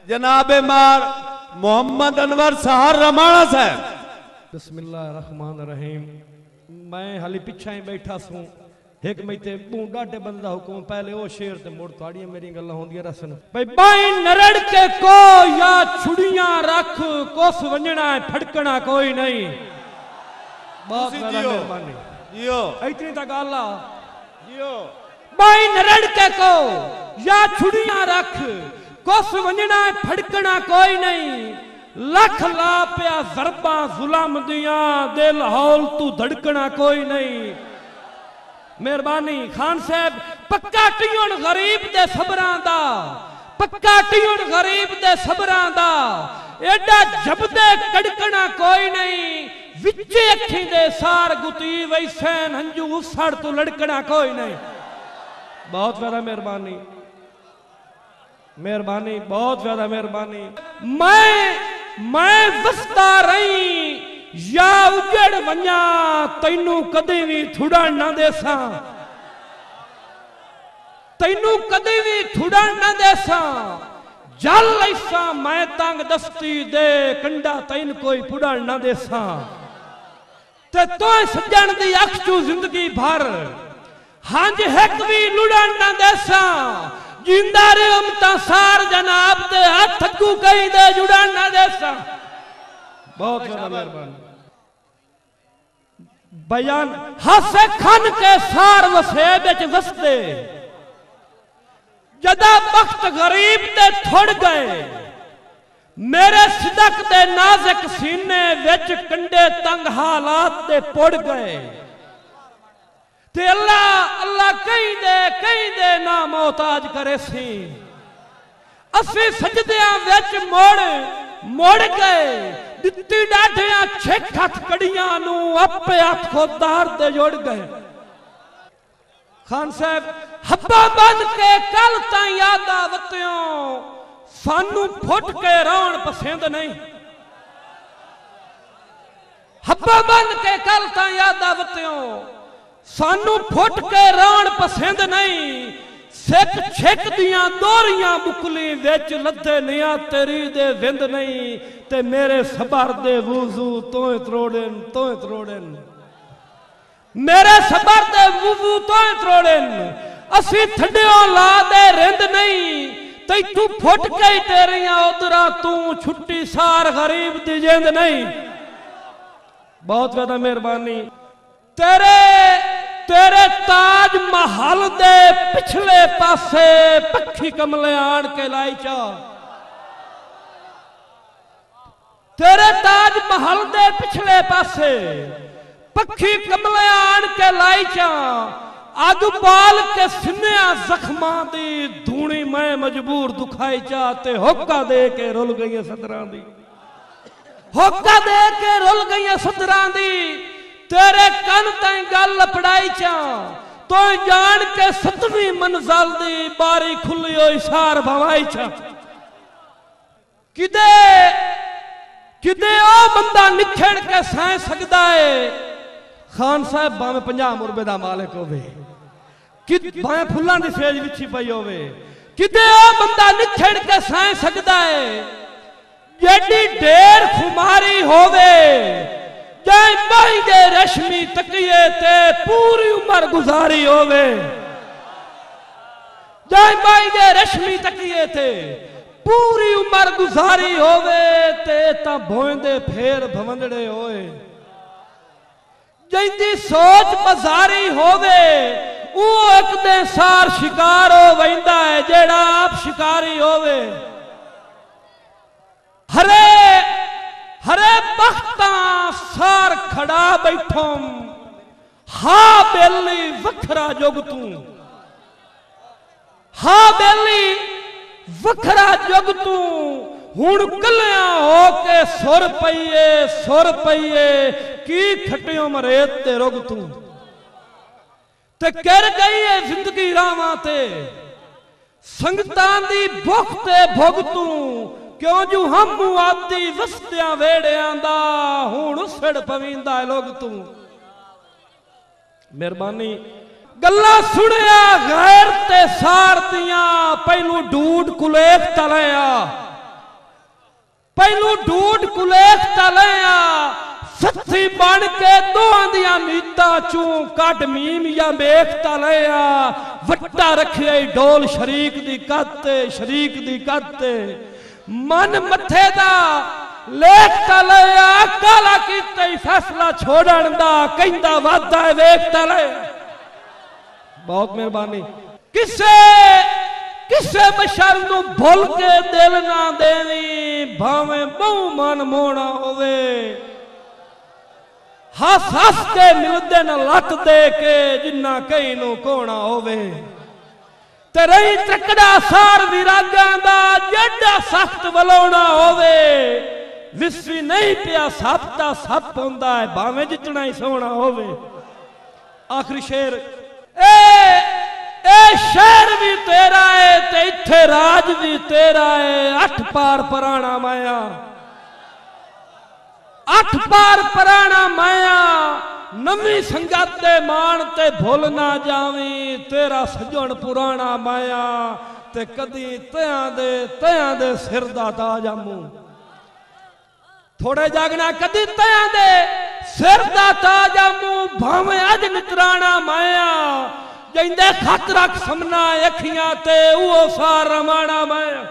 जनाबे मार मोहम्मद अनवर सहार रमाणा साहब। बिस्मिल्लाहिर्रहमानिर्रहीम। मैं हाली पिछा ही बैठा सूं एक मैते डाटे बंद दा हुक्म पहले ओ शेर ते मुड़ ताड़ियां मेरी गल्लां होंदियां रसन भाई बाई नरड़ के को या छुड़ियां रख कोस वंजना है फड़कना कोई नहीं। बहुत ज्यादा मेहरबानी जियो इतनी तक गल्ला जियो। बाई नरड़ के को या छुड़ियां रख कोस वंजना फड़कना कोई नहीं। लख ला पिया जरबा जुलम दिया दिल हौल तू धड़कना कोई नहीं। मेहरबानी खान साहब पक्का टियन गरीब दे सबरां दा पक्का टियन गरीब दे सबरां दा एडा जबदे कड़कना कोई नहीं। विचे अखी दे सार गुती वैसैन हंजू उसड़ तू लड़कना कोई नहीं। बहुत ज्यादा मेहरबानी मेहरबानी बहुत ज्यादा मेहरबानी। मैं वसता रही या उजड़ वन्या तैनू कदे भी थुड़न ना देसा तैनू कदे भी थुड़न ना देसा। जल ऐसा मैं तंग दस्ती दे कंडा तैन कोई पुड़न ना देसा। ते तो सज्जन दी अख चू जिंदगी भर हंज हेक भी लुड़न ना देसा। जिंदा रेम ता सार जनाब दे हाथ थकू कहीं दे जुड़न ना देसा। बहुत ज्यादा मेहरबानी। बयान हसे खन के सार वसे बिच वसदे जदा वक्त गरीब दे थोड़ गए मेरे सिदक दे नाजुक सीने विच कंडे तंग हालात दे पुड़ गए। ते अल्लाह अल्लाह कहीं दे ना मोहताज करे सी। असी सजदियां विच मोड़ गए दित्ती डाढियां छिक हथ कड़ियां नू अपे हथ खुदार दे जोड़ गए। खान साहब हब्बा बन के कल तां यादा वत्तियों सानू फुट के रहन पसंद नहीं। हब्बा बन के कल तां यादा वत्तियों सानू फुट के रहन पसंद नहीं। सिख छिक दियां दोरियां मुकली विच लद्दे निया तेरी दे विंद नहीं। ते मेरे सबर दे वुजू तोए त्रोड़न मेरे सबर दे वुजू तोए त्रोड़न। असी थड्डियों ला दे रिंद नहीं तैथू फुट के तेरियां उधरा तू छुट्टी सार गरीब दी जिंद नहीं। बहुत ज्यादा मेहरबानी। तेरे ताज महल दे पिछले पासे पक्षी कमले आन के लाई चा। तेरे ताज महल दे पिछले पासे पक्षी कमले आन के लाई चा। अग बाल के सिन्या जख्मां दी धूणी मैं मजबूर दुखाई चा। ते होका दे के रुल गई सदरां दी होका दे के रुल गई सदरां दी। तेरे कन ताई गल लपड़ाई चा तो जान के 7वीं मंजिल दी बारी खुली होई सार भवाई चा। किदे ओ बंदा निखड़ के सह सकदा है। खान साहब भावे 50 मुरबे दा मालिक होवे कि भावे फुल्लां दी सेज विछी पई होवे किदे ओ बंदा निखड़ के सह सकदा है। जेडी ढेर खुमारी होवे जाए माई दे रश्मी तकिए ते पूरी उम्र गुजारी होवे। जाए माई दे रश्मी तकिए ते पूरी उम्र गुजारी होवे ते ता भोंदे फेर भवंदड़े होए। जिंदी सोच बाजारी होवे वो एक दे सार शिकार हो वैंदा है जेड़ा आप शिकारी होवे। हरे बख्ता सार खड़ा बैठों हा बेली वखरा जोग तू हा बेली वखरा जोग तू हुण कलिया हो के सुर पईए की खटियों मरेत ते रुग तू। ते कर गई है जिंदगी रावां ते संगतां दी भुख ते भुग तू। क्यों जू हम आदि वसत्या वेड़ियां दा हुण उसड़ पवींदा लोग तू। मेहरबानी गल्ला सुनिया गैर ते सार दियां पहलू ढूंढ कुलेख तलया ਪਹਿਲੂ ਢੂਡ ਕੁਲੇਖ ਤਲਿਆ ਸੱਥੀ ਬਣ ਕੇ ਦੋਹਾਂ ਦੀਆਂ ਮੀਤਾਂ ਚੋਂ ਕੱਢ ਮੀਮ ਜਾਂ ਵੇਖ ਤਲਿਆ ਵੱਟਾ ਰੱਖਿਆ ਢੋਲ ਸ਼ਰੀਕ ਦੀ ਕੱਤ ਮਨ ਮੱਥੇ ਦਾ ਲੇਖ ਤਲਿਆ ਕਾਲਾ ਕੀਤਾ ਹੀ ਫੈਸਲਾ ਛੋੜਨ ਦਾ ਕਹਿੰਦਾ ਵਾਦਾ ਵੇਖ ਤਲਿਆ। ਬਹੁਤ ਮਿਹਰਬਾਨੀ। ਕਿਸੇ ਬਸ਼ਰ ਨੂੰ ਭੁੱਲ ਕੇ ਦਿਲ ਨਾ ਦੇਵੀਂ ਭਾਵੇਂ ਬਹੁ ਮਨ ਮੋਣਾ ਹੋਵੇ ਹੱਸ ਕੇ ਮਿਲਦੇ ਨਾ ਲੱਤ ਦੇ ਕੇ ਜਿੰਨਾ ਕਈ ਨੂੰ ਕੋਣਾ ਹੋਵੇ ਤੇ ਰਹੀ ਤਕੜਾ ਸਾਰ ਵਿਰਾਗਾਂ ਦਾ ਜਿਹੜਾ ਸਖਤ ਵਲਾਉਣਾ ਹੋਵੇ ਵਿਸਰੀ ਨਹੀਂ ਪਿਆ ਸੱਪ ਦਾ ਸੱਪ ਹੁੰਦਾ ਹੈ ਭਾਵੇਂ ਜਿੱਤਣਾ ਹੀ ਸੋਹਣਾ ਹੋਵੇ। ਆਖਰੀ ਸ਼ੇਰ ਇਹ ਸ਼ਹਿਰ ਵੀ ਤੇਰਾ ਹੈ ਤੇ ਇੱਥੇ ਰਾਜ ਵੀ ਤੇਰਾ ਹੈ ਅੱਠ ਪਾਰ ਪਰਾਣਾ ਮਾਇਆ ਅੱਠ ਪਾਰ ਪਰਾਣਾ ਮਾਇਆ ਨਵੀਂ ਸੰਗਤ ਦੇ ਮਾਣ ਤੇ ਭੁੱਲ ਨਾ ਜਾਵੀਂ ਤੇਰਾ ਸਜਣ ਪੁਰਾਣਾ ਮਾਇਆ ਤੇ ਕਦੀ ਤਿਆਂ ਦੇ ਸਿਰ ਦਾ ਤਾਜ ਆਮੂ ਥੋੜੇ ਜਾਗਣਾ ਕਦੀ ਤਿਆਂ ਦੇ ਸਿਰ ਦਾ ਤਾਜ ਆਮੂ ਭਾਵੇਂ ਅੱਜ ਨਿਤਰਾਣਾ ਮਾਇਆ ਜਿੰਦੇ ਖਤ ਰੱਖ ਸਮਨਾ ਅੱਖੀਆਂ ਤੇ ਉਹ ਸਾਰ ਰਮਾਣਾ ਮਾਇਆ।